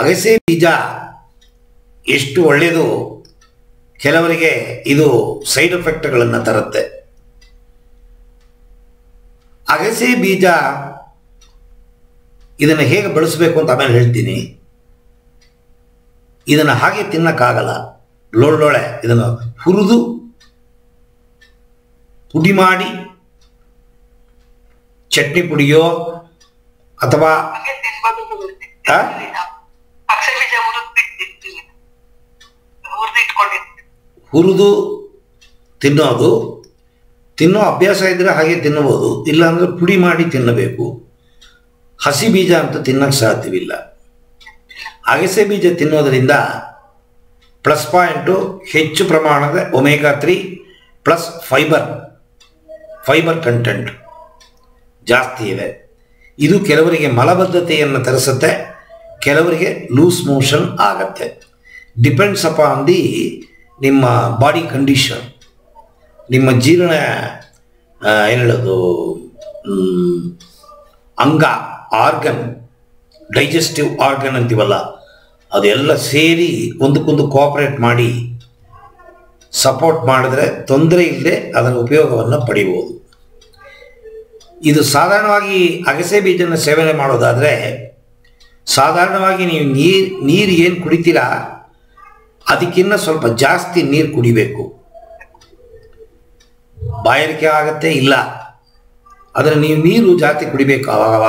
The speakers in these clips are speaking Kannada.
ಅಗಸೆ ಬೀಜ ಎಷ್ಟು ಒಳ್ಳೆಯದು, ಕೆಲವರಿಗೆ ಇದು ಸೈಡ್ ಎಫೆಕ್ಟ್ಗಳನ್ನು ತರುತ್ತೆ. ಅಗಸೆ ಬೀಜ ಇದನ್ನು ಹೇಗೆ ಬಳಸಬೇಕು ಅಂತ ಆಮೇಲೆ ಹೇಳ್ತೀನಿ. ಇದನ್ನು ಹಾಗೆ ತಿನ್ನಕ್ಕಾಗಲ್ಲ, ಲೊಳ್ಳೊಳೆ ಇದನ್ನು ಹುರಿದು ಪುಡಿ ಮಾಡಿ ಚಟ್ನಿ ಪುಡಿಯೋ ಅಥವಾ ಹುರಿದು ತಿನ್ನೋ ಅಭ್ಯಾಸ ಇದ್ದರೆ ಹಾಗೆ ತಿನ್ನಬಹುದು, ಇಲ್ಲಾಂದರೆ ಪುಡಿ ಮಾಡಿ ತಿನ್ನಬೇಕು. ಹಸಿ ಬೀಜ ಅಂತ ತಿನ್ನಕ್ಕೆ ಸಾಧ್ಯವಿಲ್ಲ. ಅಗಸೆ ಬೀಜ ತಿನ್ನೋದರಿಂದ ಪ್ಲಸ್ ಪಾಯಿಂಟು ಹೆಚ್ಚು ಪ್ರಮಾಣದ ಒಮೆಗಾ 3 ಪ್ಲಸ್ ಫೈಬರ್ ಕಂಟೆಂಟ್ ಜಾಸ್ತಿ ಇದೆ. ಇದು ಕೆಲವರಿಗೆ ಮಲಬದ್ಧತೆಯನ್ನು ತರಿಸುತ್ತೆ, ಕೆಲವರಿಗೆ ಲೂಸ್ ಮೋಷನ್ ಆಗತ್ತೆ. ಡಿಪೆಂಡ್ಸ್ ಅಪಾನ್ ದಿ ನಿಮ್ಮ ಬಾಡಿ ಕಂಡೀಷನ್, ನಿಮ್ಮ ಜೀರ್ಣ ಏನು ಹೇಳೋದು ಅಂಗ ಆರ್ಗನ್, ಡೈಜೆಸ್ಟಿವ್ ಆರ್ಗನ್ ಅಂತೀವಲ್ಲ, ಅದೆಲ್ಲ ಸೇರಿ ಒಂದಕ್ಕೊಂದು ಕೋಆಪರೇಟ್ ಮಾಡಿ ಸಪೋರ್ಟ್ ಮಾಡಿದ್ರೆ ತೊಂದರೆ ಇಲ್ಲದೆ ಅದರ ಉಪಯೋಗವನ್ನು ಪಡಿಬೋದು. ಇದು ಸಾಧಾರಣವಾಗಿ ಅಗಸೆ ಬೀಜನ ಸೇವನೆ ಮಾಡೋದಾದರೆ ಸಾಧಾರಣವಾಗಿ ನೀವು ನೀರು ಏನು ಕುಡಿತೀರಾ ಅದಕ್ಕಿಂತ ಸ್ವಲ್ಪ ಜಾಸ್ತಿ ನೀರು ಕುಡಿಬೇಕು. ಬಾಯಾರಿಕೆ ಆಗತ್ತೆ ಇಲ್ಲ, ಆದರೆ ನೀವು ನೀರು ಜಾಸ್ತಿ ಕುಡಿಬೇಕು. ಆವಾಗ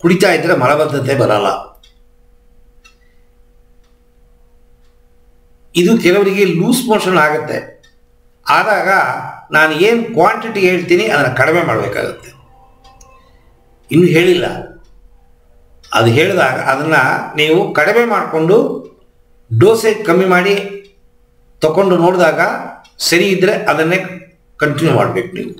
ಕುಡಿತಾ ಇದ್ದರೆ ಮಲಬದ್ಧತೆ ಬರಲ್ಲ. ಇದು ಕೆಲವರಿಗೆ ಲೂಸ್ ಮೋಷನ್ ಆಗುತ್ತೆ. ಆದಾಗ ನಾನು ಏನು ಕ್ವಾಂಟಿಟಿ ಹೇಳ್ತೀನಿ ಅದನ್ನು ಕಡಿಮೆ ಮಾಡಬೇಕಾಗತ್ತೆ. ಇನ್ನು ಹೇಳಿಲ್ಲ, ಅದು ಹೇಳಿದಾಗ ಅದನ್ನು ನೀವು ಕಡಿಮೆ ಮಾಡಿಕೊಂಡು ಡೋಸೇಜ್ ಕಮ್ಮಿ ಮಾಡಿ ತಗೊಂಡು ನೋಡಿದಾಗ ಸರಿ ಇದ್ದರೆ ಅದನ್ನೇ ಕಂಟಿನ್ಯೂ ಮಾಡಬೇಕು ನೀವು.